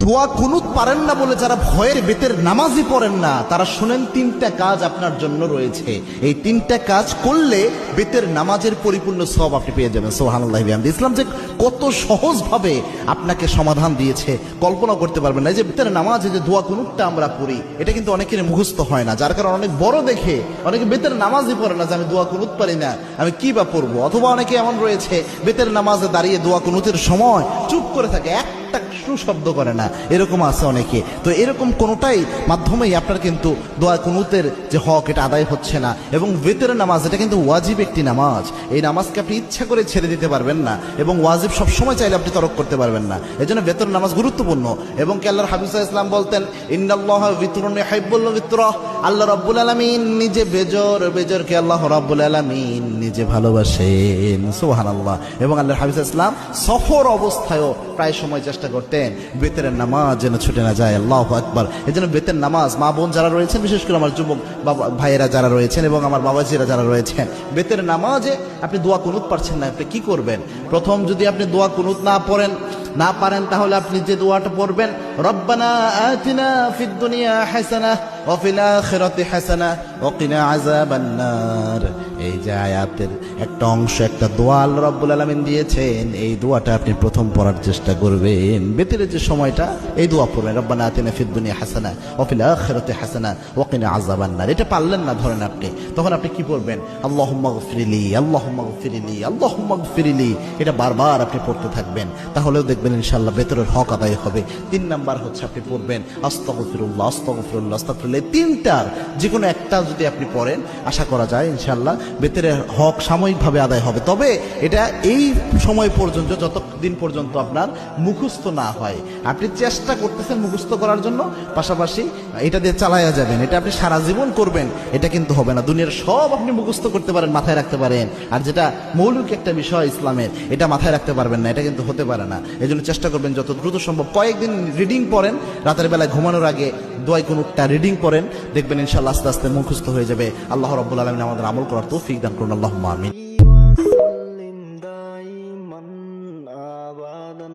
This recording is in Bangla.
দোয়া কুনুত পারেন না বলে যারা ভয়ের বেতের নামাজই পড়েন না, তারা শুনেন তিনটা কাজ আপনার জন্য রয়েছে। এই তিনটা কাজ করলে বেতের নামাজের পরিপূর্ণ সওয়াব আপনি পেয়ে যাবেন। সুবহানাল্লাহি ওয়া বিহামদিহি। ইসলাম যে কত সহজভাবে আপনাকে সমাধান দিয়েছে কল্পনা করতে পারবেন না। এই যে বেতের নামাজে যে দোয়া কুনুতটা আমরা পড়ি, এটা কিন্তু অনেকের মুখস্থ হয় না, যার কারণে অনেক বড় দেখে অনেকে বেতের নামাজই পড়ে না যে আমি দোয়া কুনুত পারি না, আমি কি বা পড়বো। অথবা অনেকে এমন রয়েছে বেতের নামাজে দাঁড়িয়ে দোয়া কুনুতের সময় চুপ করে থাকে, একটা শব্দ করে না, এরকম আছে অনেকে। তো এরকম কোনোটাই মাধ্যমেই আপনার কিন্তু দোয়া কুনুতের যে হক এটা আদায় হচ্ছে না। এবং বেতের নামাজ এটা কিন্তু ওয়াজিব একটি নামাজ, এই নামাজকে আপনি ইচ্ছা করে ছেড়ে দিতে পারবেন না, এবং ওয়াজিব সবসময় চাইলে আপনি তরক করতে পারবেন না। এই জন্য বেতের নামাজ গুরুত্বপূর্ণ। এবং কি আল্লাহর হাবিব সাল্লাল্লাহু আলাইহি ওয়াসাল্লাম বলতেন, ইন্নাল্লাহা বিতরুন ইউহিব্বুল বিতরা, আল্লাহ রাব্বুল আলামিন নিজে বেজরকে আল্লাহ রাব্বুল আলামিন নিজে ভালোবাসেন। সুবহানাল্লাহ। এবং আল্লাহর হাবিব সাল্লাল্লাহু আলাইহি ওয়াসাল্লাম সফর অবস্থায়ও প্রায় সময় চেষ্টা করতেন বেতের নামাজ যেন ছুটে না যায়। আল্লাহু আকবার। এই জন্য বেতের নামাজ মা বোন যারা রয়েছেন, বিশেষ করে আমার যুবক বাবা ভাইয়েরা যারা রয়েছেন এবং আমার বাবাজিরা যারা রয়েছেন, বেতের নামাজে আপনি দোয়া কুনুত পারছেন না, আপনি কি করবেন? প্রথম যদি আপনি দোয়া কুনুত না পারেন তাহলে আপনি যে দোয়াটা পড়বেন, রব্বানা আতিনা ফিদ দুনিয়া হাসানাহ ওয়া ফিল আখিরাতি হাসানাহ ওয়া কিনা আযাবান নার। এই যে আয়াতের একটা অংশ, একটা দোয়া আল্লাহ রাব্বুল আলামিন দিয়েছেন, এই দোয়াটা আপনি প্রথম পড়ার চেষ্টা করবেন। বেতের যে সময়টা এই দোয়া পড়বেন, রব্বানা আতিনা ফিদ দুনিয়া হাসানাহ ওয়া ফিল আখিরাতি হাসানাহ ওয়া কিনা আযাবান নার। এটা পারলেন না ধরেন আপনি, তখন আপনি কি পড়বেন? আল্লাহুম্মা গফিরলি, আল্লাহুম্মা গফিরলি, আল্লাহুম্মা গফিরলি। এটা বারবার আপনি পড়তে থাকবেন, তাহলেও দেখবেন ইনশাআল্লাহ বেতরের হক আদায় হবে। 3 নাম্বার হচ্ছে আপনি পড়বেন আস্তাগফিরুল্লাহ, আস্তাগফিরুল্লাহ, আস্তাগফিরুল্লাহ। তিনটার যে কোনো একটা যদি আপনি পড়েন, আশা করা যায় ইনশাআল্লাহ বেতরের হক সাময়িকভাবে আদায় হবে। তবে এটা এই সময় পর্যন্ত, যতদিন পর্যন্ত আপনার মুখস্থ না হয়। আপনি চেষ্টা করতেছেন মুখস্থ করার জন্য, পাশাপাশি এটা দিয়ে চালায়া যাবেন। এটা আপনি সারা জীবন করবেন, এটা কিন্তু হবে না। দুনিয়ার সব আপনি মুখস্থ করতে পারেন, মাথায় রাখতে পারেন, আর যেটা মৌলিক একটা বিষয় ইসলামের, এটা মাথায় রাখতে পারবেন না, এটা কিন্তু হতে পারে না। এই জন্য চেষ্টা করবেন যত দ্রুত সম্ভব কয়েকদিন রিডিং পড়েন, রাতের বেলায় ঘুমানোর আগে দোয়া কুনুতটা রিডিং পড়েন, দেখবেন ইনশাআল্লাহ আস্তে আস্তে মুখস্থ হয়ে যাবে। আল্লাহ রাব্বুল আলামিন আমাদের আমল করার তৌফিক দান করুন। আল্লাহুম্মা আমিন।